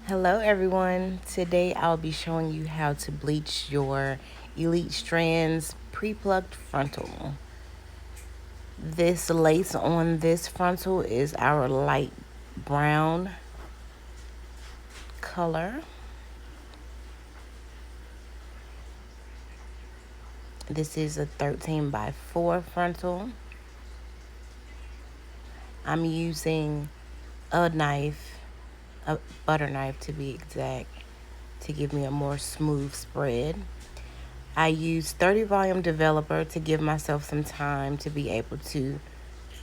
Hello everyone. Today I'll be showing you how to bleach your Elite Strands pre-plucked frontal. This lace on this frontal is our light brown color. This is a 13 by 4 frontal. I'm using a knife, a butter knife to be exact, to give me a more smooth spread. I use 30 volume developer to give myself some time to be able to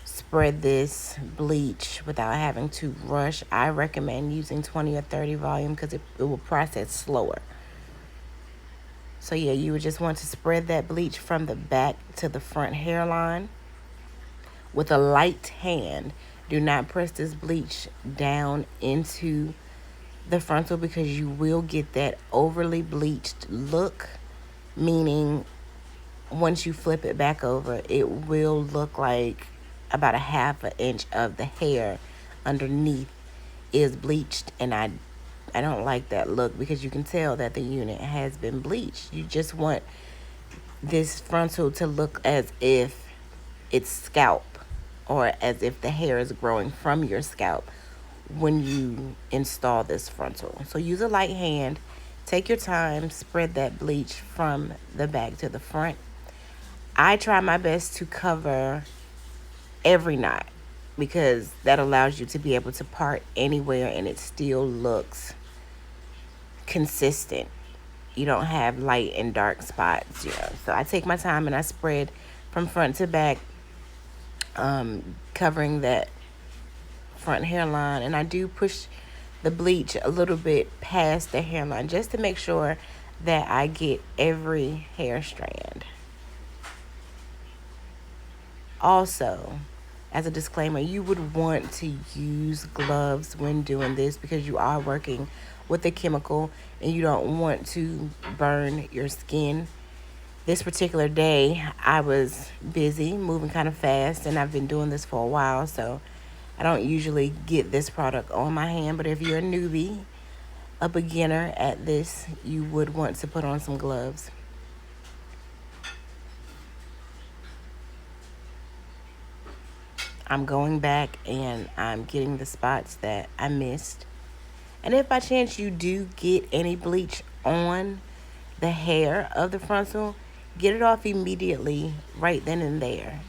spread this bleach without having to rush. I recommend using 20 or 30 volume because it will process slower. So yeah, you would just want to spread that bleach from the back to the front hairline with a light hand. Do not press this bleach down into the frontal because you will get that overly bleached look, meaning once you flip it back over, it will look like about a half an inch of the hair underneath is bleached, and I don't like that look because you can tell that the unit has been bleached. You just want this frontal to look as if it's scalp or as if the hair is growing from your scalp when you install this frontal. So use a light hand, take your time, spread that bleach from the back to the front. I try my best to cover every knot because that allows you to be able to part anywhere and it still looks consistent. You don't have light and dark spots, So I take my time and I spread from front to back, covering that front hairline, and I do push the bleach a little bit past the hairline just to make sure that I get every hair strand. Also, as a disclaimer, you would want to use gloves when doing this because you are working with a chemical and you don't want to burn your skin. This particular day, I was busy, moving kind of fast, and I've been doing this for a while, so I don't usually get this product on my hand. But if you're a newbie, a beginner at this, you would want to put on some gloves. I'm going back and I'm getting the spots that I missed. And if by chance you do get any bleach on the hair of the frontal, get it off immediately right then and there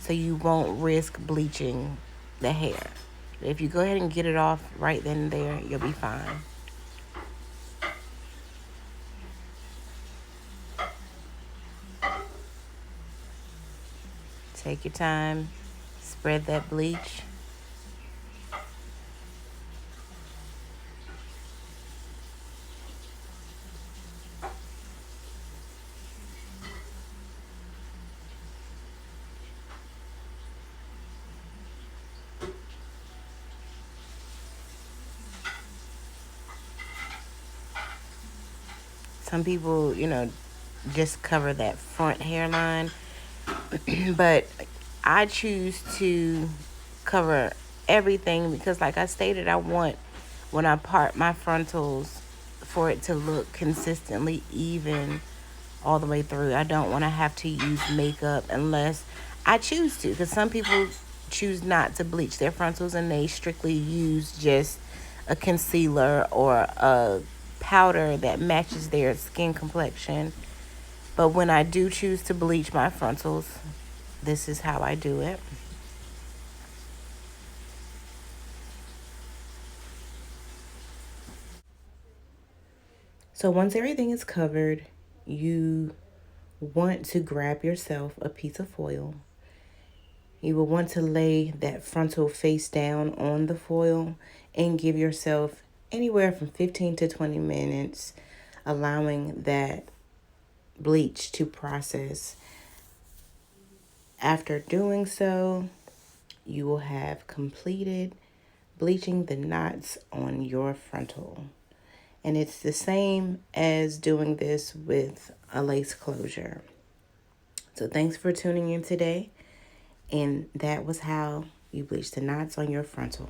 so you won't risk bleaching the hair. If you go ahead and get it off right then and there, you'll be fine. Take your time, spread that bleach. Some people, just cover that front hairline, but I choose to cover everything because, like I stated, I want when I part my frontals for it to look consistently even all the way through. I don't want to have to use makeup unless I choose to, because some people choose not to bleach their frontals and they strictly use just a concealer or a powder that matches their skin complexion. But when I do choose to bleach my frontals, this is how I do it. So once everything is covered, you want to grab yourself a piece of foil. You will want to lay that frontal face down on the foil and give yourself anywhere from 15 to 20 minutes, allowing that bleach to process. After doing so, you will have completed bleaching the knots on your frontal. And it's the same as doing this with a lace closure. So thanks for tuning in today. And that was how you bleach the knots on your frontal.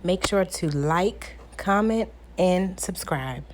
Make sure to like, comment, and subscribe.